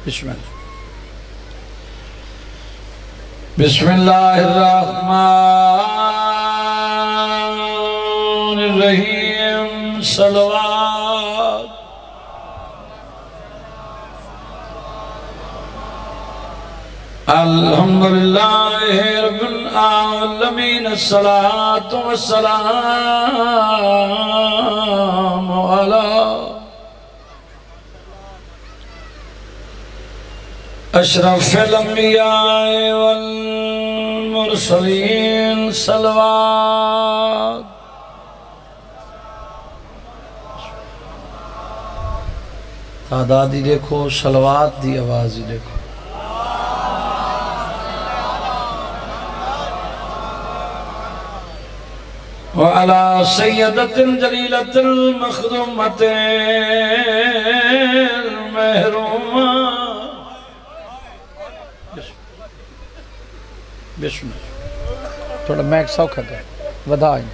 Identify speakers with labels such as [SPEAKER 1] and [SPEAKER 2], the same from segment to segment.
[SPEAKER 1] بسم اللہ بسم اللہ الرحمن الرحیم صلوات الحمدللہ رب العالمین الصلاة والسلام علی اشرف الانبیاء والمرسلین صلوات تعدادی دیکھو صلوات دی آوازی دیکھو وعلى سيدة جليلة المخدومة المهرومة بسم اللہ تھوڑا میک سوکھا کر ودائیں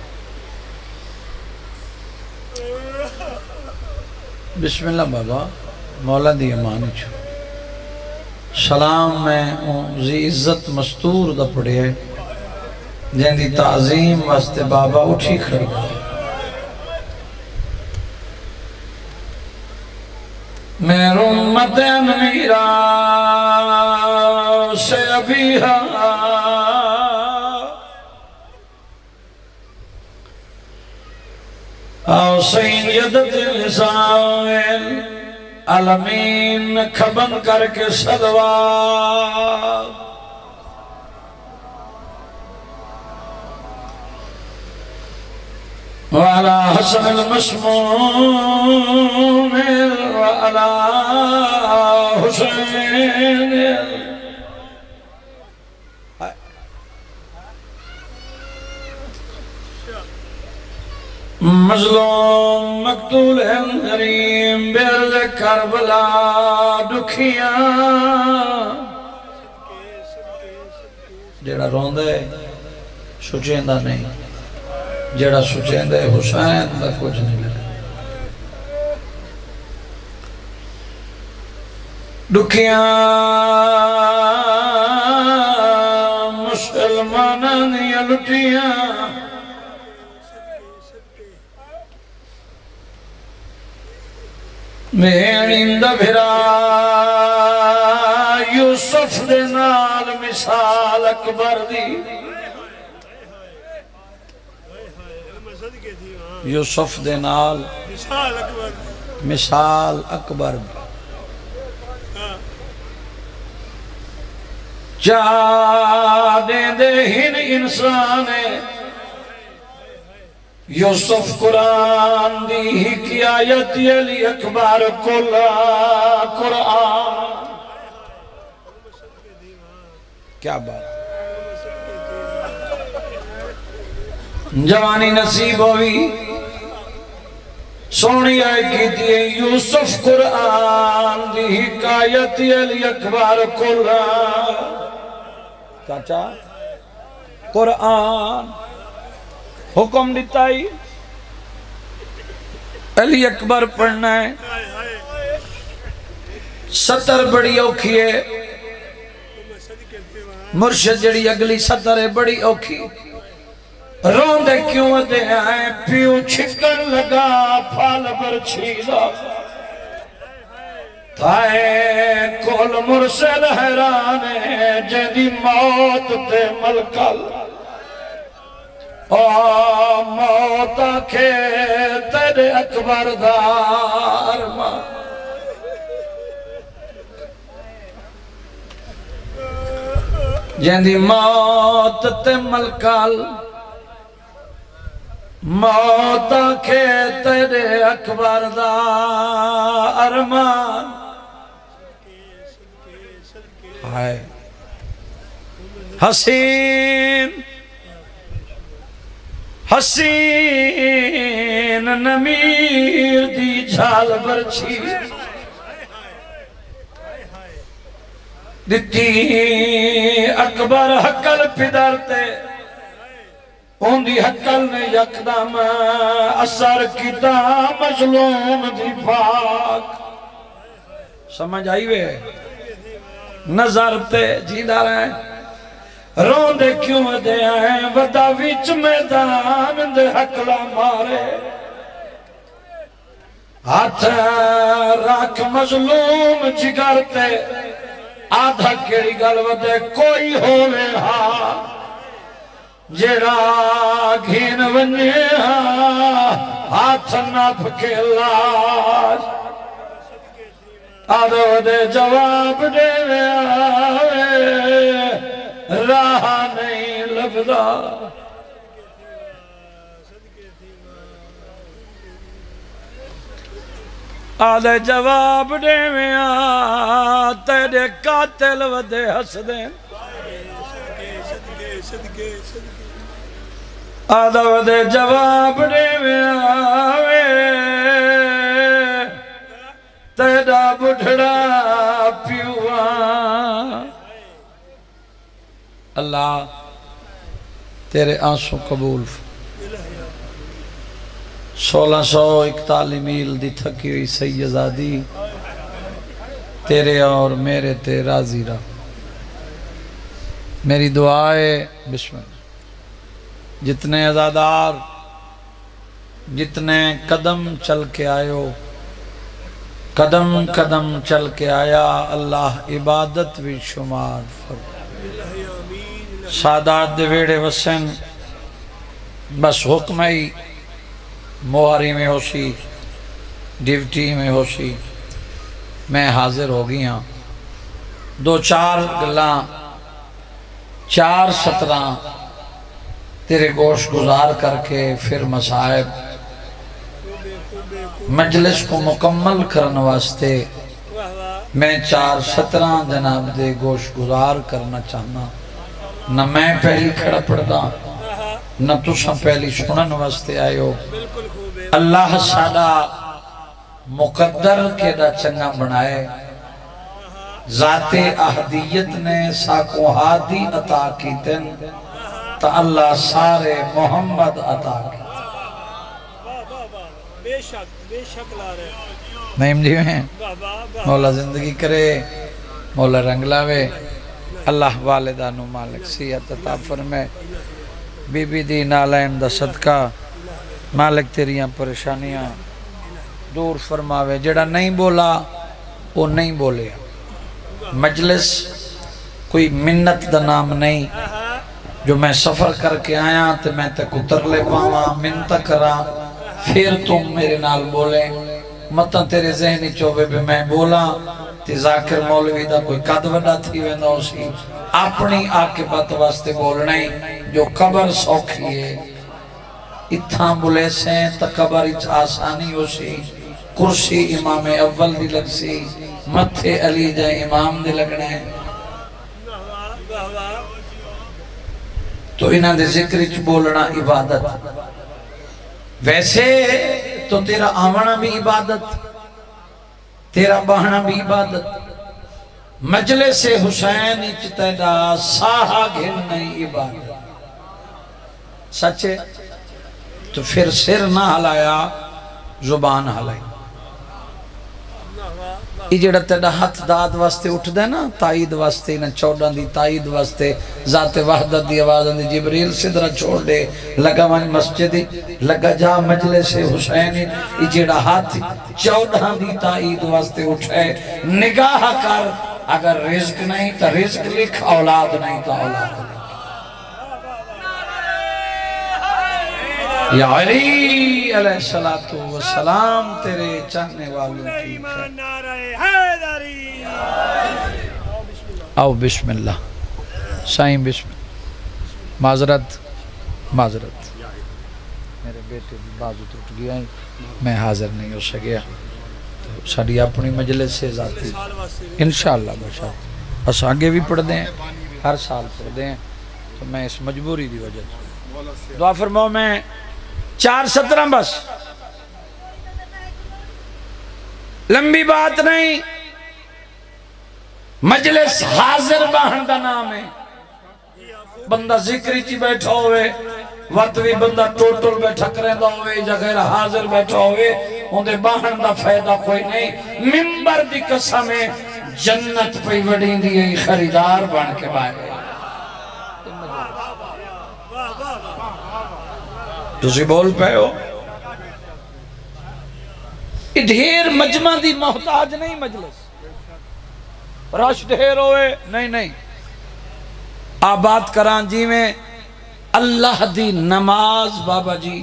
[SPEAKER 1] بسم اللہ بابا مولا دی امانی چھو سلام میں زی عزت مستور دا پڑے ہے جن دی تعظیم واسطے بابا اٹھی کھڑی میرے امت میرا سے ابیہا او سیدت النسائل علمین کھبن کر کے صلوات وعلى حسن المسموم وعلى حسين مظلوم مقتول غریم بیرد کربلا دکھیاں جیڑا روندہ ہے سوچیندہ نہیں جڑا سوچیندہ ہے حسین دا کچھ نہیں لگا دکھیاں مسلمانان یا لٹیاں میرین دا بھرا یوسف دے نال مثال اکبر دی یوسف دے نال مثال اکبر چاہ دے ہن انسان یوسف قرآن دی حکایت علی اکبر کلا قرآن کیا بات جوانی نصیب ہوئی سونی آئے کی دیئے یوسف قرآن دی حکایت علی اکبر کلا چاچا قرآن حکم دیتا ہی علی اکبر پڑھنا ہے سطر بڑی اوکھی ہے مرشد جڑی اگلی سطر ہے بڑی اوکھی روندے کیوں دے آئے پیو چھکر لگا پھال برچھیلا تھائے کول مرسل حیرانے جیدی موت تے ملکل موت آکھے تیرے اکبر دار ماں جیدی موت تے ملکل موت آکھے تیرے اکبر دا ارمان ہائے حسین حسین نمیر دی جھال برچی دیتی اکبر حقل پدرتے ان دی حقل نے یکدم اثر کیتا مظلوم دی پاک سمجھ آئی وے نظر تے جیندہ رہے رون دے کیوں دے آئے ودا ویچ میدان دے حقلا مارے ہاتھ راک مظلوم جگر تے آدھا کیڑی گل ودے کوئی ہوئے ہاں جیڑا گھین ونجے ہاتھ ناپ کے لاج آدھو دے جواب دے آوے راہ نہیں لبدا آدھے جواب دے تیرے قاتل ودے ہس دے آدھا ودے جواب دے تیرا بڑھڑا پیوان اللہ تیرے آنسوں قبول 1641 میل دی تھکی ہوئی سیدزادی تیرے اور میرے تے راضی رہا میری دعائے بسم اللہ جتنے عزادار جتنے قدم چل کے آئے ہو قدم قدم چل کے آیا اللہ عبادت بھی شمار فرما سادات دے ویڑے وسن بس حکم ہی موہری میں ہو سی ڈیوٹی میں ہو سی میں حاضر ہو گیا 2-4 گلاں 4 17 تیرے گوش گزار کر کے پھر مصائب مجلس کو مکمل کرنے واسطے میں 4 17 جناب دے گوش گزار کرنا چاہنا نہ میں پہلی کھڑا پڑھدا نہ تُساں پہلی سنن واسطے آئے ہو اللہ سادہ مقدر کے دا چنگا بنائے ذات احدیت نے ساکو ہادی عطا کی تن تا اللہ سارے محمد عطا کی بے شک لا رہے نعیم جی ہیں مولا زندگی کرے مولا رنگ لاوے اللہ والدانو مالک سیعت عطا فرمائے بی بی دی نالین دا صدقہ مالک تیریاں پریشانیاں دور فرماوے جڑا نہیں بولا وہ نہیں بولے مجلس کوئی منت دا نام نہیں جو میں سفر کر کے آیا تو میں تے کتر لے پاواں منت کرا پھر تم میرے نال بولے مطا تیرے ذہنی چوبے پہ میں بولا تی ذاکر مولوی دا کوئی قد وڈا تھی ویندہ اسی اپنی آقبت واسطے بولنے جو قبر سوکھی ہے اتھاں بولے سے تا قبر اچھ آسانی ہو سی کرسی امام اول دی لگ سی متھے علی جائے امام دی لگنے تو انہاں دے ذکر اچھ بولنا عبادت ویسے تو تیرا آونا بھی عبادت تیرا بہنا بھی عبادت مجلس حسین اچتیدہ ساہا گھرنی عبادت سچے تو پھر سر نہ ہلایا زبان ہلائی یہ جڑا تیڑا ہاتھ داد واسطے اٹھ دے نا تائید واسطے نا 14 دی تائید واسطے ذات وحدت دی آوازن دی جبریل صدرہ چھوڑ دے لگا وان مسجدی لگا جا مجلس حسین یہ جڑا ہاتھ 14 دی تائید واسطے اٹھے نگاہ کر اگر رزق نہیں تا رزق لکھ اولاد نہیں تا اولاد نہیں یا علی علیہ السلام تیرے چاہنے والوں کی آؤ بسم اللہ سائیں بسم اللہ معذرت میرے بیٹے بازو ٹوٹ گیا میں حاضر نہیں ہو سکیا تو ساڑی اپنی مجلس سے ذاتی انشاءاللہ بشارت اس آگے بھی پڑھ دیں ہر سال پڑھ دیں تو میں اس مجبوری دی وجہ دعا فرماؤ میں 4-17 بس لمبی بات نہیں مجلس حاضر باہن دا نام ہے بندہ ذکری چی بیٹھا ہوئے وقت بھی بندہ ٹوٹل بیٹھا کریں دا ہوئے یا غیر حاضر بیٹھا ہوئے اندے باہن دا فائدہ کوئی نہیں ممبر دی قسم ہے جنت پہ وڑیں دی خریدار بن کے باہر تسی بول پہ ہو ڈھیر مجمع دی محتاج نہیں مجلس رش ڈھیر ہوئے نہیں آباد کران جی میں اللہ دی نماز بابا جی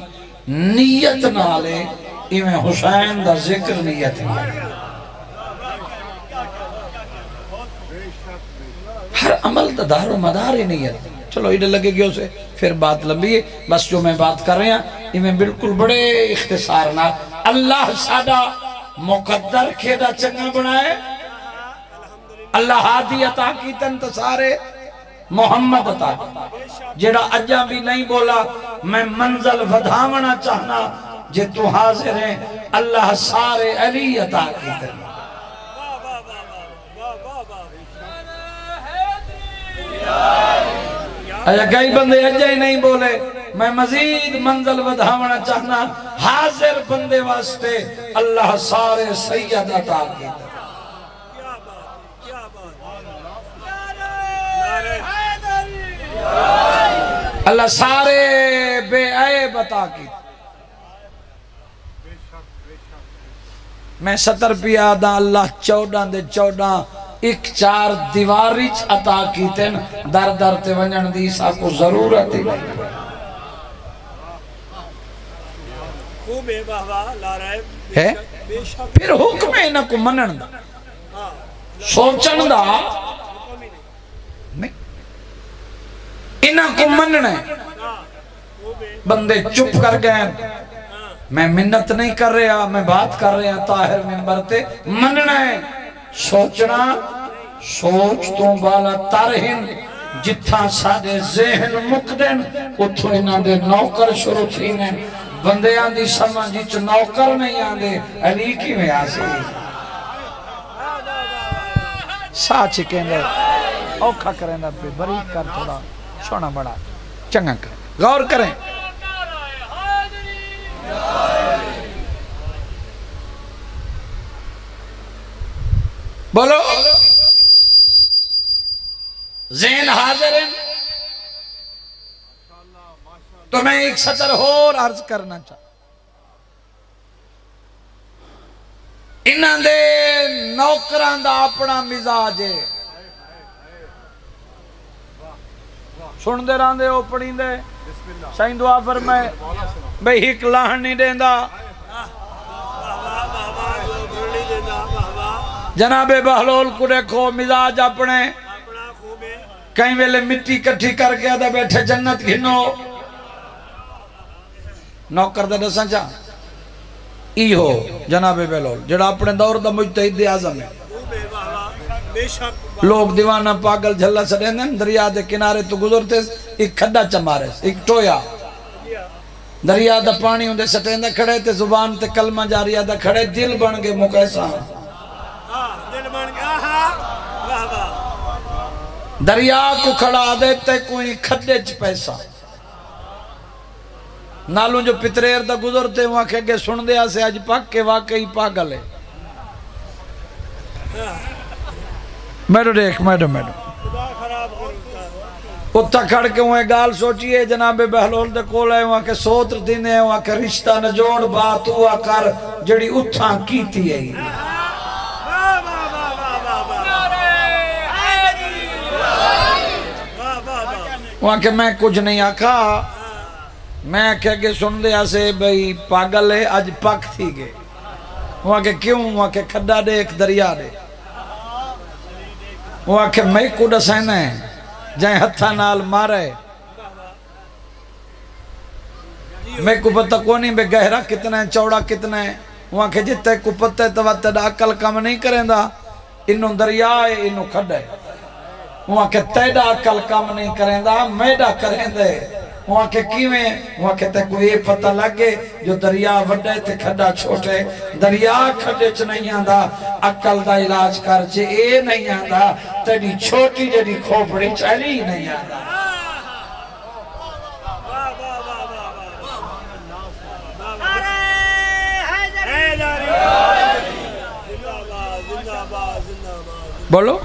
[SPEAKER 1] نیت نالے ایویں حسین دا ذکر نیت نالے ہر عمل دا دار و مدار ہی نیت چلو ادھر لگے گیا اسے پھر بات لمبی ہے بس جو میں بات کر رہے ہیں ایویں بالکل بڑے اختصار نہ اللہ سادہ مقدر کھیدہ چنگا بنائے اللہ ہادی عطا کی تنتصارے محمد عطا کی جیڑا اجا بھی نہیں بولا میں منزل ودھاونا چاہنا جے تو حاضر ہیں اللہ سارے علی عطا کی تن اجا کئی بندے اجا ہی نہیں بولے میں مزید منزل ودھاونا چاہنا حاضر بندے واسطے اللہ سارے سید عطا کی تن اللہ سارے بے عیب عطا کی میں 70 پیا دا اللہ 14 دے 14 ایک 4 دیواریچ عطا کی تین در در تے ونجن دی سا کو ضرورت ہی نہیں ہے پھر حکم ہے انہاں کو منن دا سوچن دا نہیں انہاں کو مننا ہے بندے چپ کر گئے میں منت نہیں کر رہا میں بات کر رہا طاہر ممبر تے مننا ہے سوچنا سوچ تو بالا تارہن جتھا سادے ذہن مقدن اتھو انہاں دے نوکر شروع تھینے بندے آندھی سمجھی چو نوکر نہیں آندھے علی کی میں آسی ساچ کہنے اوکھا کریں نا پہ بریک کر تھوڑا سونا بڑا چنگا کریں غور کریں بولو ذہن حاضر ہیں تو میں ایک سطر اور عرض کرنا چاہتا انہاں دے نوکران دا اپنا مزاج ہے سن دے ران دے او پڑھیں دے سائن دعا فرمائے بھئی ہک لاہن نہیں دیں دا جناب بہلول کو دیکھو مزاج اپنے کہیں ویلے مٹی کٹھی کر کے آدھا بیٹھے جنت گھنو نوکر دا دساں چاہ ای ہو جناب بہلول جڑا اپنے دور دا مجتہد اعظم ہے لوگ دیوانہ پاگل جھلا سڑیں دیں دریا دے کنارے تو گزرتے ایک کھڈا چمارے ایک ٹویا دریا دا پانی ہوں دے سٹیں دے کھڑے تے زبان تے کلمہ جاریہ دا کھڑے دل بن گے مقیسہ دریا کو کھڑا دیتے کوئی کھڈے چ پیسہ نالوں جو پتریر دا گزرتے وہاں کہہ گے سن دیا سے آج پاک کے واقعی پاگل ہے میڈو دیکھ میڈو اتھا کھڑ کے وہاں گال سوچئے جناب بہلول دے کول ہے وہاں کے سوتر دن ہے وہاں کے رشتہ نجوڑ بات ہوا کر جڑی اتھا کیتی ہے وہاں کہ میں کچھ نہیں آکھا میں کہہ کے سن دیا سے بھئی پاگل ہے آج پاک تھی گئے وہاں کہ کیوں وہاں کہ کھڈا دے ایک دریا دے وہاں کہ میں کو ڈسینا ہے جائیں ہتھا نال مارے میں کو پتہ کونی بے گہرا کتنا ہے چوڑا کتنا ہے وہاں کہ جتے کو پتہ ہے تو دا عقل کام نہیں کریں دا انہوں دریا ہے انہوں کھڈا ہے وہاں کہ تیڑا عقل کام نہیں کریں دا میڈا کریں دے وہاں کہ کیویں وہاں کہ تے کوئی پتہ لگے جو دریا وڈے تے کھڈا چھوٹے دریا کھڈے چ نہیں آندا عقل دا علاج کر جے اے نہیں آندا تیڑی چھوٹی جڑی کھوپڑی چلی نہیں آندا بولو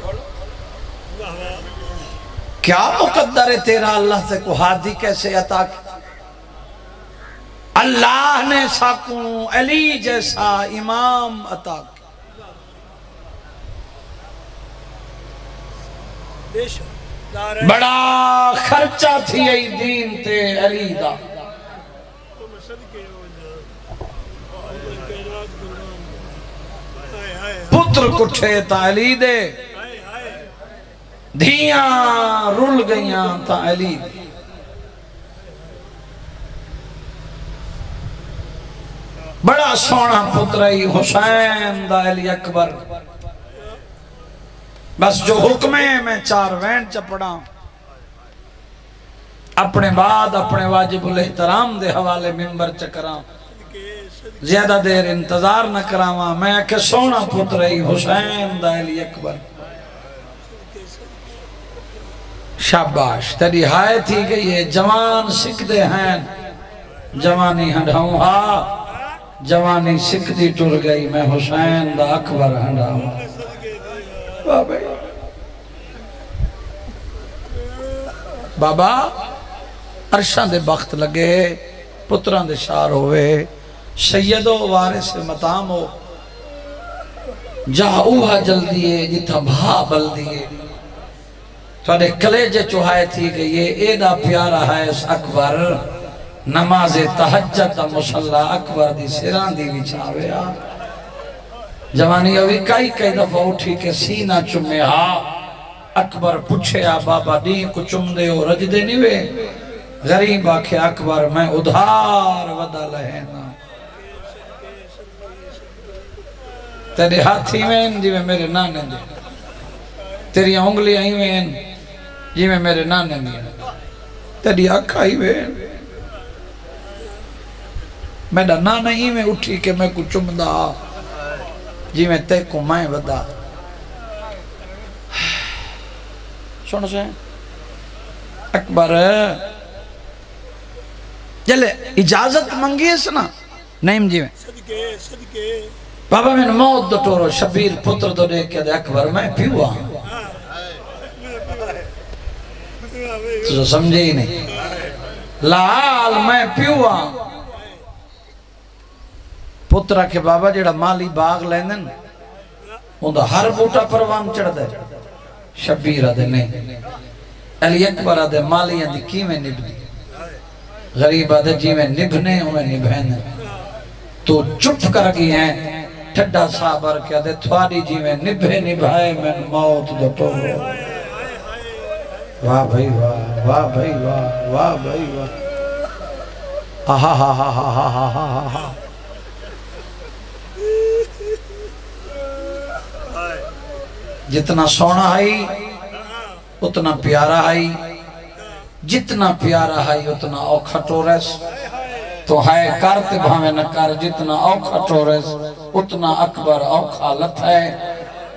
[SPEAKER 1] کیا مقدر ہے تیرا اللہ سے کو ہادی کیسے عطا کی؟ اللہ نے ساکوں علی جیسا امام عطا کی، بڑا خرچہ تھی ای دین تے علی دا، پتر کٹھے تا علی دے، دھیاں رول گئیاں تا علی دے، بڑا سونا پترائی حسین دا علی اکبر، بس جو حکم ہے میں 4 وین چپڑا، اپنے بعد اپنے واجب الاحترام دے حوالے ممبر چکراں، زیادہ دیر انتظار نہ کراواں، میں کہ سونا پترائی حسین دا علی اکبر، شاباش تیری ہائے تھی گئی ہے، جوان سکھ دے ہیں، جوانی ہنڈاؤں ہاں، جوانی سکھ دی ٹر گئی، میں حسین دا اکبر ہنڈاؤں بابا عرشاں دے بخت لگے، پتران دے شار ہوئے، سیدو وارث مطام ہو، جا اوہا جل دیئے جتا بھا بل دیئے، تھوڑے کلیجے چوہائے تھی کہ یہ ایڈا پیارا ہے اس اکبر، نماز تہجد مسلح اکبر دی سران دی وچھاوے آ، جوانی اوی کئی دفعہ اٹھی کے سینہ چمے ہا، اکبر پوچھے آ بابا دین کو چم دے ہو رج دے نہیں وے، غریب آکھے اکبر میں ادھار ودا لہنا، تیرے ہاتھی وین جی میں میرے نانے دے، تیری انگلی آئی وین جی میں میرے نانے دے، تیری اکھ آئی وین، میڈا نانا ہی میں اٹھی کہ میں کچھ چمدہ جی میں تے کو مائیں ودا، سنو سے اکبر جلے اجازت منگی ہے سنا نعیم جی میں بابا میں موت دو ٹورو شبیر پتر دو دیکھ کے دے اکبر میں پیوا تو سمجھے ہی نہیں لال میں پیوا پترہ کے بابا جیڑا مالی باغ لیندن اندھا ہر بوٹا پروان چڑھ دے شبیر آدھے نہیں علی اکبر آدھے مالی آدھے کی میں نب دی غریب آدھے جی میں نبھنے انہیں نبھینے تو چپ کر گئی ہیں ٹھڈا صابر کے آدھے تھواری جی میں نبھے نبھائے میں موت دو ٹورو واہ بھائی واہ واہ بھائی واہ واہ بھائی واہ آہا ہا ہا ہا ہا ہا ہا ہا جتنا سونا ہے اتنا پیارا ہے جتنا پیارا ہے اتنا اوکھا ٹورس تو ہے کرتے بھامے نہ کر جتنا اوکھا ٹورس اتنا اکبر اوکھا لت ہے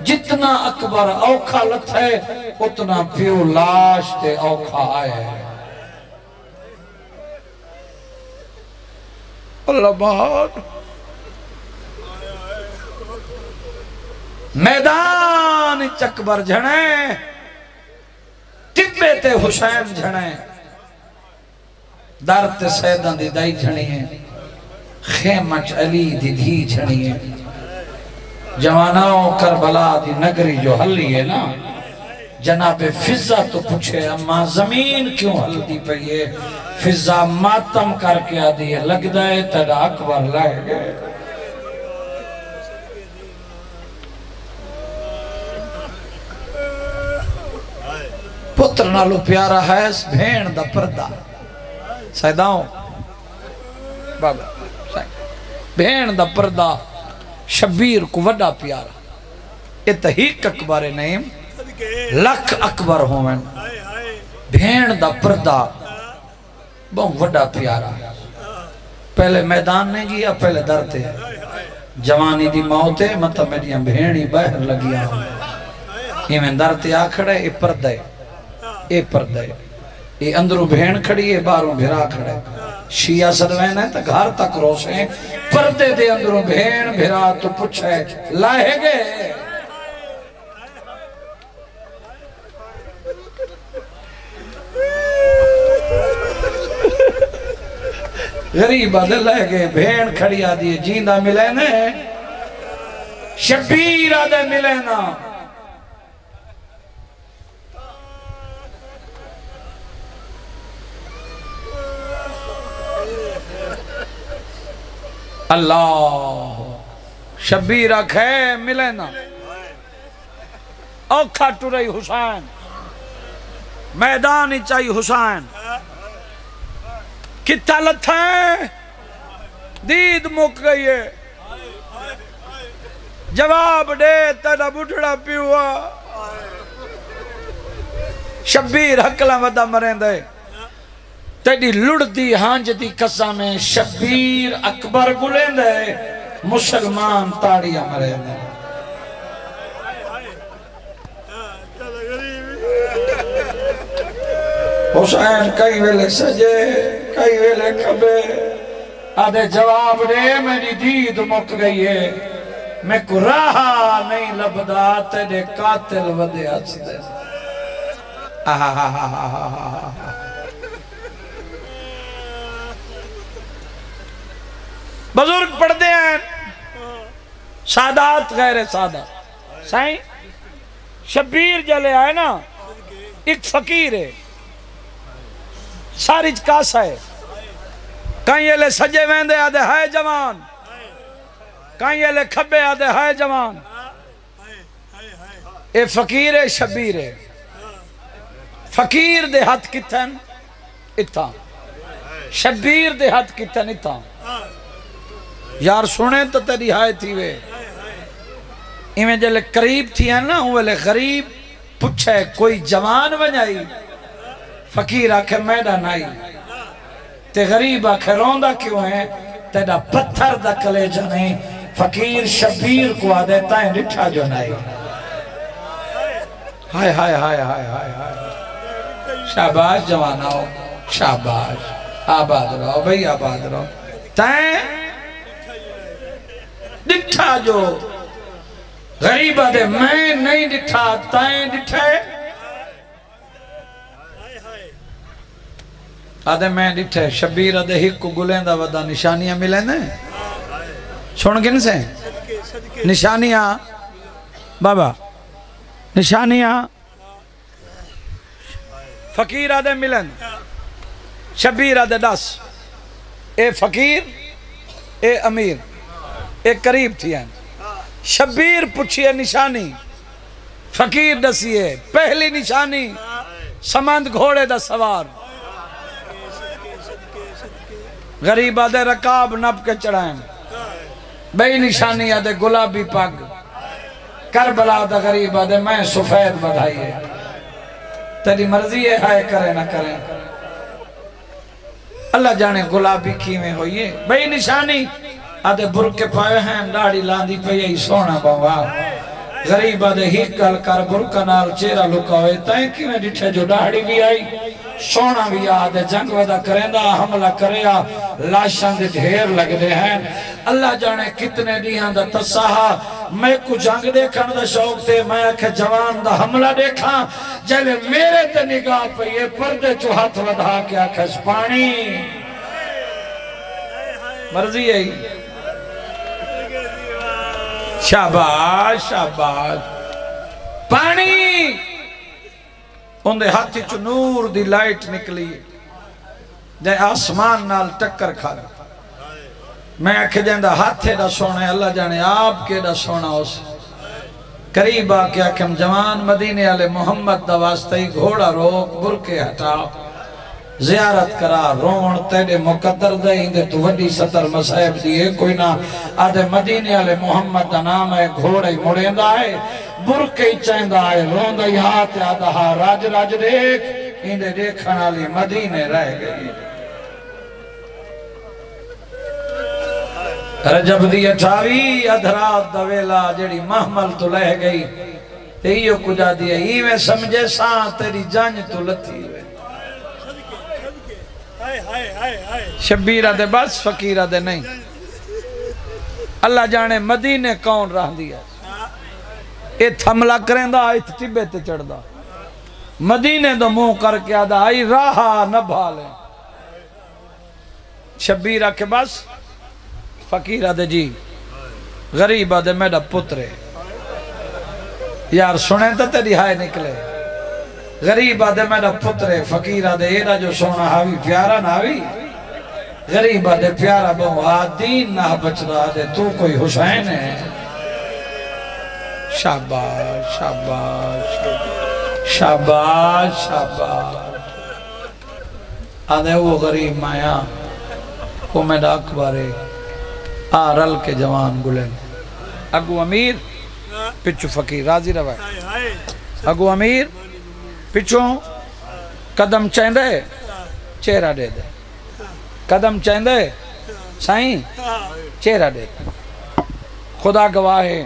[SPEAKER 1] جتنا اکبر اوکھا لت ہے اتنا پیو لاش تے اوکھا آئے اللہ بہت میدان چکبر جھنے ٹبے تے حسین جھنے در تے سیدان دی دائی جھنی ہے خیمچ علی دی دھی جھنی ہے جواناؤں کربلا دی نگری جو حلی ہے نا جناب فضا تو پوچھے اما زمین کیوں حل دی پئی ہے فضا ماتم کر کے آدھی ہے لگ دائے تیرا اکبر لائے گئے پتر نالو پیارا ہے اس بھین دا پردہ سیداؤں بابا بھین دا پردہ شبیر کو وڈا پیارا اتحیق اکبر نعیم لکھ اکبر ہوئیں بھین دا پردہ بہت وڈا پیارا پہلے میدان نہیں گیا پہلے درتے جوانی دی موتے مطلب میڈیاں بھینی باہر لگیا یہ میں درتے آکھڑے یہ پردہ اے پردہ اے اندروں بھین کھڑی ہے باروں بھیرا کھڑے شیعہ صدوین ہے تا گھر تک روسیں پردے دے اندروں بھین بھیرا تو پچھے لائے گئے غریب آدھے لے گئے بھین کھڑی آدھی جیندہ ملے نے شبیر آدھے ملے نا اللہ شبیر آکھے ملے نا اوکھا ٹورئی حسین میدان ہی چاہی حسین کتا لتھا ہے دید مک گئی ہے جواب دے تیرا بٹھڑا پیوا شبیر حقلہ ودا مرین دے تیری لڑ دی ہانج دی قسم شبیر اکبر گلیں دے مسلمان تاڑیاں مرین دے حسین کئی ویلے سجے کئی ویلے کھبے آدھے جواب دے میری دید مک گئی ہے میں کو راہا نہیں لبدا تیرے قاتل ودے ہاتھ دے بزرگ پڑھ دے ہیں سادات غیر سادات سائیں شبیر جلے آئے نا ایک فقیر ہے سارج کاسا ہے کہیں یہ لے سجے ویندے آدھے ہائے جوان کہیں یہ لے کھبے آدھے ہائے جوان اے فقیر ہے شبیر ہے فقیر دے ہاتھ کتن اتھا شبیر دے ہاتھ کتن اتھا یار سنے تو تیری ہائے تھی وے ایمیں جلے قریب تھی ہیں نا وہ لے غریب پچھے کوئی جوان بنائی فقیر آکھے میدان آئی تے غریب آکھے روندہ کیوں ہے تیڑا پتھر دا کلے جانے فقیر شبیر کو آدھے تائیں ڈٹھا جو نائی ہائے ہائے ہائے ہائے ہائے ہائے شاباش جواناؤ شاباش آباد رہو بھئی آباد رہو تائیں ڈٹھا جو غریب آدھے میں نہیں ڈٹھا تائیں ڈٹھے آدھے میں ڈٹھے شبیر آدھے ہک کو گلیں دا ودا نشانیاں ملیں دیں سن گن سے نشانیاں بابا نشانیاں فقیر آدھے ملیں شبیر آدھے دس اے فقیر اے امیر اے قریب تھی ہیں شبیر پوچھئے نشانی فقیر دسیے پہلی نشانی سمند گھوڑے دا سوار غریب آدھے رکاب نب کے چڑھائیں بئی نشانی آدھے گلابی پگ کربلا دا غریب آدھے میں سفید بدھائیے تیری مرضی ہے کرے نہ کرے اللہ جانے گلابی کیویں ہوئیے بئی نشانی آدھے برکے پائے ہیں ڈاڑی لاندی پہ یہی سونا بابا غریب آدھے ہی کل کر برکہ نال چیرہ لکا ہوئے تائیں کیویں ڈٹھے جو ڈاڑی بھی آئی سونا بھی آدھے جنگ ودا کریں دا حملہ کریا لاشاں دے ڈھیر لگ دے ہیں اللہ جانے کتنے دیہاں دا تصاہا میں کو جنگ دیکھن دا شوق تے میں اکھے جوان دا حملہ دیکھا جلے میرے تے نگاہ پہ یہ پردے چو ہاتھ ودا کے اکھے پانی مرضی ہے شاباش شاباش پانی اندے ہاتھی چو نور دی لائٹ نکلی جائے آسمان نال ٹکر کھا میں آکھے جائندہ ہاتھے دا سونا ہے اللہ جانے آپ کے دا سونا اس قریب آکے آکھم جوان مدینے علی محمد دا واسطہی گھوڑا روک برکے ہٹا زیارت کرا رون تیڑے مقدر دے تو وڈی ستر مسائب دیئے کوئی نہ آدھے مدینے علی محمد دا نام ہے گھوڑے مڑیں دا ہے برکے چاہیں دا ہے رون دا ہاتھ آدھا ہاں راج راج دیکھ اندے دیکھن علی مدینے رہ گئی رجب دی 28 ادھرات دا ویلا جڑی محمل تو لہ گئی تے ایو کجا دیا ایویں سمجھے ساں تیری جانج تو لتھی ہوئے شبیرہ دے بس فقیرہ دے نہیں اللہ جانے مدینے کون رہ دیا ایت حملہ کریں دا ایت ٹبے تے چڑھ دا مدینے دو منہ کر کے آدھا آئی راہا نہ بھالیں شبیر آکے بس فقیر آدھے جی غریب آدھے میڈا پترے یار سنیں تو تیری ہائے نکلے غریب آدھے میڈا پترے فقیر آدھے ایڈا جو سونا ہاوی پیارا ناوی غریب آدھے پیارا بہو دین نہ بچ رہا دے تو کوئی حسین ہے شاباش شاباش شاباش شاباش آدھے وہ غریب مایا وہ میڈا اکبارے رل کے جوان گلن اگو امیر پچھو فقیر راضی روائے اگو امیر پچھو قدم چاہندے چہرہ دے دے قدم چاہندے سائیں چہرہ دے دے خدا گواہ ہے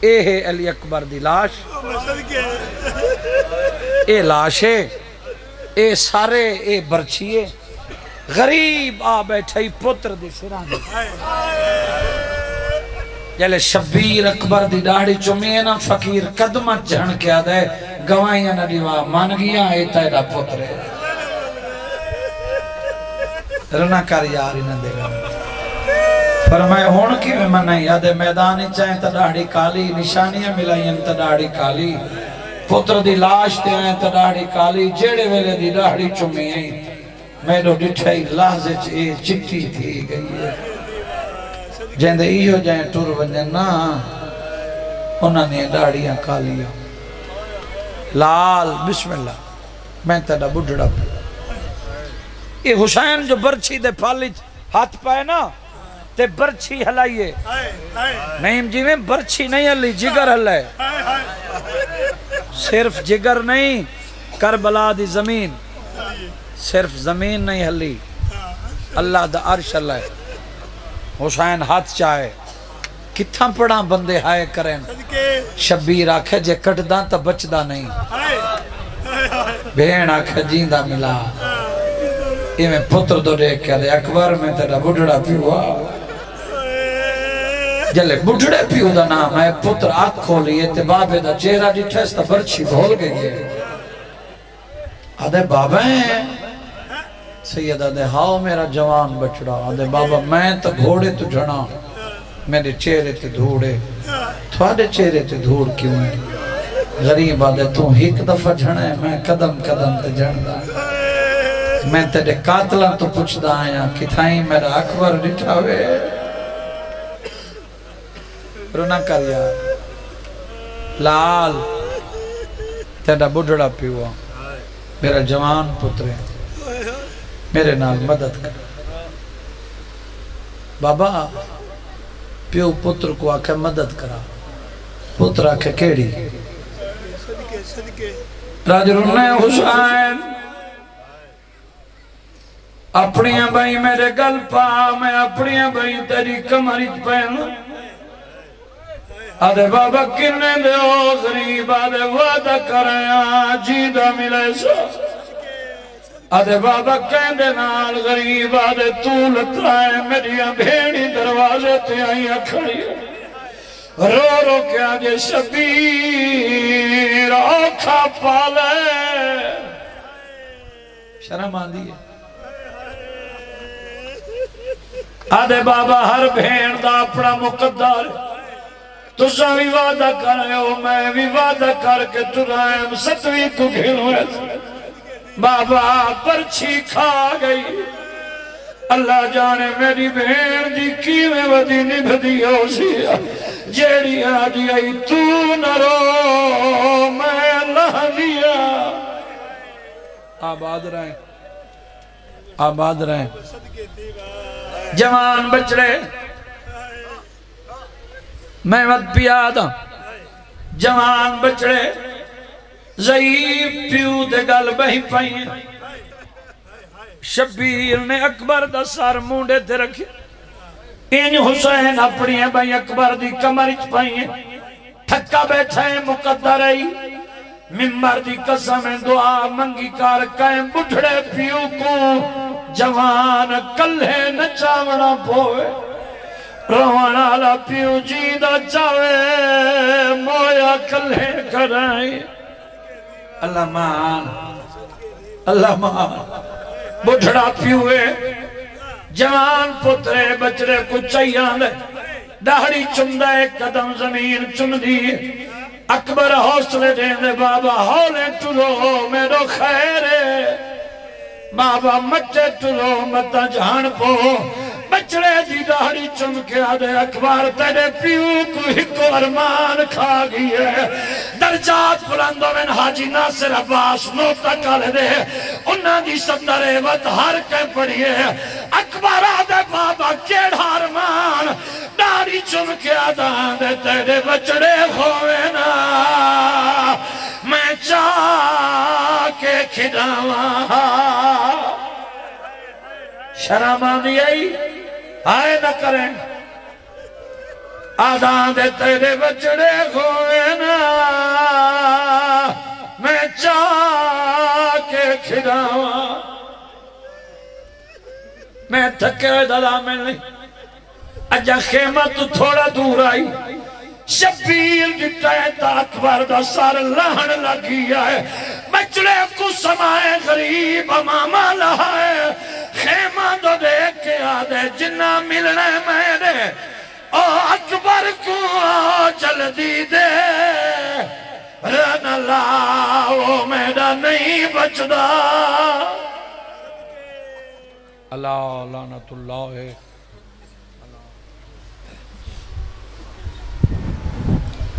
[SPEAKER 1] اے ہے علی اکبر دی لاش اے لاش ہے اے سارے اے برچیے غریب بیٹھائی پتر دی سران جلے شبیر اکبر دی ڈاڑی چمیے نا فقیر قدمت جھن کیا دے گوائیاں نہ دیوا مان گیا اے تیرا پتر ہے رنا کر یاری نہ دے گا فرمائے ہون کی میں منائی یادے میدانی چاہیں تا ڈاڑی کالی نشانیاں ملائیں تا ڈاڑی کالی پتر دی لاش تے آئیں تا ڈاڑی کالی جیڑے ویلے دی ڈاڑی چمیے میرو ڈٹھائی لازے چٹی تھی گئی ہے جہندے ایہو جائیں ٹور ونجن نا انہوں نے ڈاڑیاں کالیاں لال بسم اللہ میں تیڑا بڑھڑا پہ یہ حسین جو برچی دے پالی ہاتھ پائے نا تے برچی ہلائیے نہیں جی میں برچی نہیں ہلی جگر ہلائے صرف جگر نہیں کربلا دی زمین صرف زمین نہیں ہلی اللہ دا عرش اللہ ہے حسین ہاتھ چاہے کتھاں پڑھاں بندے ہائے کریں شبیر آکھے جے کٹ داں تا بچ دا نہیں بہن آکھے جیندہ ملا یہ میں پتر دو دیکھ کیا دے اکبر میں تیرا بڑھڑا پیوا جلے بڑھڑے پیو دا نام ہے پتر آنکھ کھولیے تے بابے دا چہرہ ڈٹھیس تا برچی بھول گئی ہے آدھے بابا ہیں سید آدھے ہاؤ میرا جوان بچڑا آدھے بابا میں تا گھوڑے تو جھڑا میرے چہرے تے دھوڑے تھوڑے چہرے تے دھوڑ کیوں ہے غریب آدھے تو ایک دفعہ جھڑے میں قدم قدم تے جھڑا میں تیرے قاتلہ تو پوچھ دا آیا کتھائیں میرا اکبر ڈٹھا ہوئے رونا کر یار لال تیرا بڑھڑا پیوا میرا جوان پترے میرے نال مدد کر بابا پیو پتر کو آکے مدد کرا پتر آکے کیڑی راج رونے حسین اپنیاں بھائی میرے گل پا میں اپنیاں بھائی تیری کمریچ پہن آدھے بابا کنے دے او غریب آدھے وعدہ کریا جیدہ ملے سو آدھے بابا کہندے نال غریب آدھے تو لطرائے میریاں بھیڑی دروازے تے آئیاں کھڑی رو رو کے آجے شبیر آنکھا پالے شرم آندھی ہے آدھے بابا ہر بھیڑ دا اپنا مقدر تُسا بھی وعدہ کرے ہو میں بھی وعدہ کر کے ترائم ستویں کو گھنو ہے بابا پرچھی کھا گئی اللہ جانے میری بہن دی کیویں ودی نبھدی ہو سی جیڑی آجی آئی تو نہ رو میں اللہ دیا آباد رہیں آباد رہیں جوان بچڑے میں مت پیادا جوان بچڑے ضعیف پیو دے گل بہی پائیں شبیر نے اکبر دا سار مونڈے تے رکھے این حسین اپنی بھائی اکبر دی کمرچ پائیں تھکا بیٹھے مقدر آئی ممبر دی قسم دعا منگی کار کائیں بڑھڑے پیو کو جوان کلے نچاونا پوئے روانا لا پیو جیدہ چاوے مویا کلے کرائیں اللہ مان بڑھڑا پیوے جوان پترے بچڑے کو چاہیاں دے داڑھی چندہ ایک قدم زمین چن دیئے اکبر حوصلے دیں دے بابا ہولے ٹلو میرو خیرے بابا مچے ٹلو متا جہان پو بچڑے دی داڑھی چم کے آدھے اکبر تیرے پیو کو ہکو ارمان کھا گئی ہے درجات بلندوں میں حاجی ناصر عباس نوتا کالے دے انہاں دی صدر وقت ہر کے پڑی ہے اکبر آدھے بابا کیڑا ارمان داڑھی چم کے آدھے تیرے بچڑے ہوئے نا میں چاہ کے کھڑاواں شرم آدھی آئی آئے نہ کریں آدھان دے تیرے بچڑے ہوئے نا میں چاہ کے کھڑاواں میں تھکے دلا میں نہیں اجا خیمہ تو تھوڑا دور آئی شبیل جٹائے تا اکبر دا سار لہن لگی ہے بچڑے کو سمائے غریب ماما لہائے خیمہ دو دیکھ کے آدھے جنہ ملنے میرے او اکبر کو جلدی دے رن اللہ وہ میرا نہیں بچدا اللہ لعنت اللہ ہے